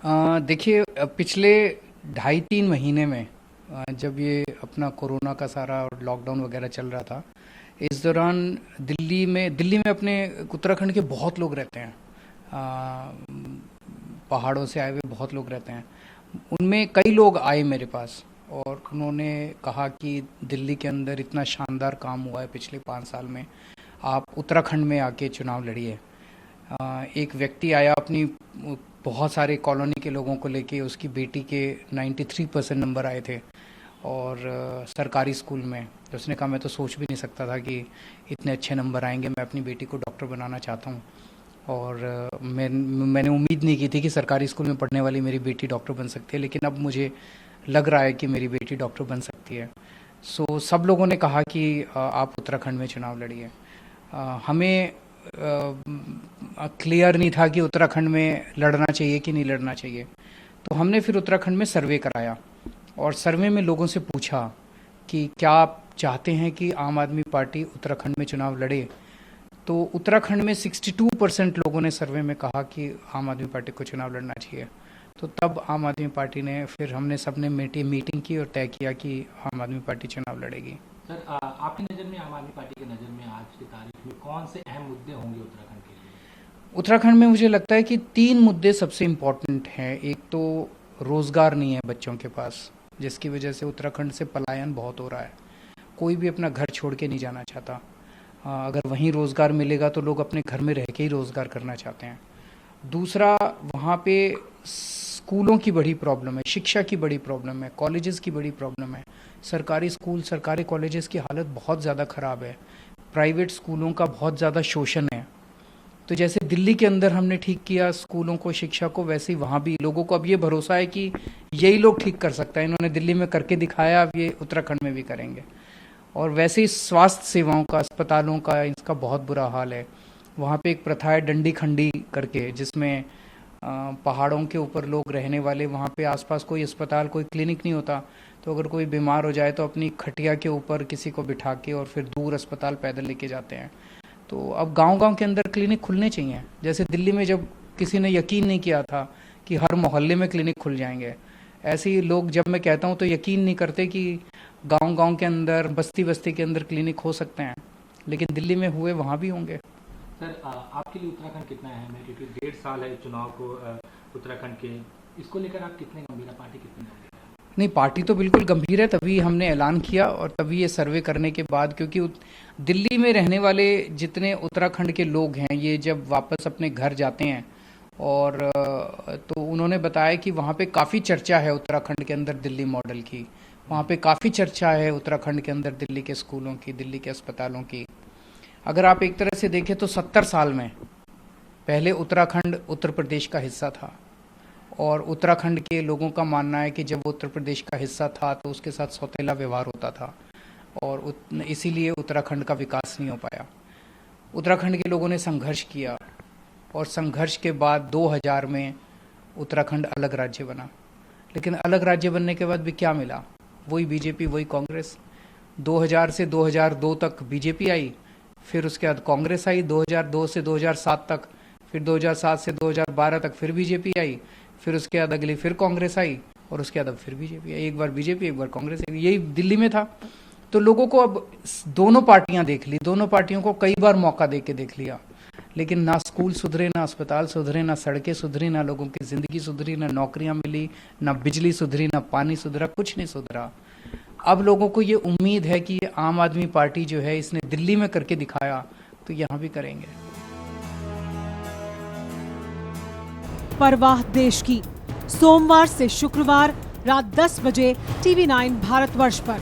देखिए, पिछले ढाई तीन महीने में जब ये अपना कोरोना का सारा लॉकडाउन वगैरह चल रहा था, इस दौरान दिल्ली में अपने उत्तराखंड के बहुत लोग रहते हैं। अ, पहाड़ों से आए हुए बहुत लोग रहते हैं। उनमें कई लोग आए मेरे पास और उन्होंने कहा कि दिल्ली के अंदर इतना शानदार काम हुआ है पिछले 5 साल में, आप उत्तराखंड में आके चुनाव लड़िए। एक व्यक्ति आया अपनी बहुत सारे कॉलोनी के लोगों को लेके, उसकी बेटी के 93% नंबर आए थे और सरकारी स्कूल में। तो उसने कहा मैं तो सोच भी नहीं सकता था कि इतने अच्छे नंबर आएंगे, मैं अपनी बेटी को डॉक्टर बनाना चाहता हूँ। और मैंने उम्मीद नहीं की थी कि सरकारी स्कूल में पढ़ने वाली मेरी बेटी डॉक्टर बन सकती है, लेकिन अब मुझे लग रहा है कि मेरी बेटी डॉक्टर बन सकती है। सो सब लोगों ने कहा कि आप उत्तराखंड में चुनाव लड़िए। हमें क्लियर नहीं था कि उत्तराखंड में लड़ना चाहिए कि नहीं लड़ना चाहिए। तो हमने फिर उत्तराखंड में सर्वे कराया और सर्वे में लोगों से पूछा कि क्या आप चाहते हैं कि आम आदमी पार्टी उत्तराखंड में चुनाव लड़े। तो उत्तराखंड में 62% लोगों ने सर्वे में कहा कि आम आदमी पार्टी को चुनाव लड़ना चाहिए। तो तब आम आदमी पार्टी ने, फिर हमने सबने मीटिंग की और तय किया कि आम आदमी पार्टी चुनाव लड़ेगी। सर, आपकी नज़र में, आम आदमी पार्टी की नज़र में आज की तारीख में कौन से अहम मुद्दे होंगे उत्तराखंड के लिए? उत्तराखंड में मुझे लगता है कि 3 मुद्दे सबसे इम्पोर्टेंट हैं। एक तो रोज़गार नहीं है बच्चों के पास, जिसकी वजह से उत्तराखंड से पलायन बहुत हो रहा है। कोई भी अपना घर छोड़ के नहीं जाना चाहता। अगर वहीं रोज़गार मिलेगा तो लोग अपने घर में रह के ही रोज़गार करना चाहते हैं। दूसरा, वहाँ पे स्कूलों की बड़ी प्रॉब्लम है, शिक्षा की बड़ी प्रॉब्लम है, कॉलेजेस की बड़ी प्रॉब्लम है। सरकारी स्कूल, सरकारी कॉलेजेस की हालत बहुत ज़्यादा ख़राब है। प्राइवेट स्कूलों का बहुत ज़्यादा शोषण है। तो जैसे दिल्ली के अंदर हमने ठीक किया स्कूलों को, शिक्षा को, वैसे ही वहाँ भी लोगों को अब ये भरोसा है कि यही लोग ठीक कर सकता है। इन्होंने दिल्ली में करके दिखाया, अब ये उत्तराखंड में भी करेंगे। और वैसे ही स्वास्थ्य सेवाओं का, अस्पतालों का, इसका बहुत बुरा हाल है। वहाँ पे एक प्रथा है डंडी खंडी करके, जिसमें पहाड़ों के ऊपर लोग रहने वाले, वहाँ पे आसपास कोई अस्पताल, कोई क्लिनिक नहीं होता। तो अगर कोई बीमार हो जाए तो अपनी खटिया के ऊपर किसी को बिठा के और फिर दूर अस्पताल पैदल लेके जाते हैं। तो अब गांव-गांव के अंदर क्लिनिक खुलने चाहिए। जैसे दिल्ली में जब किसी ने यकीन नहीं किया था कि हर मोहल्ले में क्लिनिक खुल जाएंगे, ऐसे ही लोग, जब मैं कहता हूँ तो यकीन नहीं करते कि गांव-गांव के अंदर, बस्ती-बस्ती के अंदर क्लिनिक हो सकते हैं। लेकिन दिल्ली में हुए, वहाँ भी होंगे। सर, आपके लिए उत्तराखंड कितना अहम है, क्योंकि 1.5 साल है चुनाव को उत्तराखंड के, इसको लेकर आप कितने गंभीर हैं, पार्टी कितनी गंभीर है? नहीं, पार्टी तो बिल्कुल गंभीर है, तभी हमने ऐलान किया और तभी ये सर्वे करने के बाद, क्योंकि दिल्ली में रहने वाले जितने उत्तराखंड के लोग हैं, ये जब वापस अपने घर जाते हैं और तो उन्होंने बताया कि वहाँ पे काफ़ी चर्चा है उत्तराखंड के अंदर दिल्ली मॉडल की। वहाँ पे काफ़ी चर्चा है उत्तराखंड के अंदर दिल्ली के स्कूलों की, दिल्ली के अस्पतालों की। अगर आप एक तरह से देखें तो 70 साल में पहले उत्तराखंड उत्तर प्रदेश का हिस्सा था और उत्तराखंड के लोगों का मानना है कि जब वो उत्तर प्रदेश का हिस्सा था तो उसके साथ सौतेला व्यवहार होता था और इसीलिए उत्तराखंड का विकास नहीं हो पाया। उत्तराखंड के लोगों ने संघर्ष किया और संघर्ष के बाद 2000 में उत्तराखंड अलग राज्य बना। लेकिन अलग राज्य बनने के बाद भी क्या मिला? वही बीजेपी, वही कांग्रेस। 2000 से 2002 तक बीजेपी आई, फिर उसके बाद कांग्रेस आई 2002 से 2007 तक, फिर 2007 से 2012 तक फिर बीजेपी आई, फिर उसके बाद अगली फिर कांग्रेस आई और उसके बाद अब फिर बीजेपी आई। एक बार बीजेपी, एक बार कांग्रेस आई। यही दिल्ली में था। तो लोगों को अब दोनों पार्टियां देख ली, दोनों पार्टियों को कई बार मौका दे के देख लिया, लेकिन ना स्कूल सुधरे, ना अस्पताल सुधरे, ना सड़कें सुधरी, ना लोगों की ज़िंदगी सुधरी, ना नौकरियां मिली, ना बिजली सुधरी, ना पानी सुधरा, कुछ नहीं सुधरा। अब लोगों को ये उम्मीद है कि ये आम आदमी पार्टी जो है, इसने दिल्ली में करके दिखाया तो यहाँ भी करेंगे। परवाह देश की, सोमवार से शुक्रवार रात 10 बजे TV9 भारतवर्ष पर।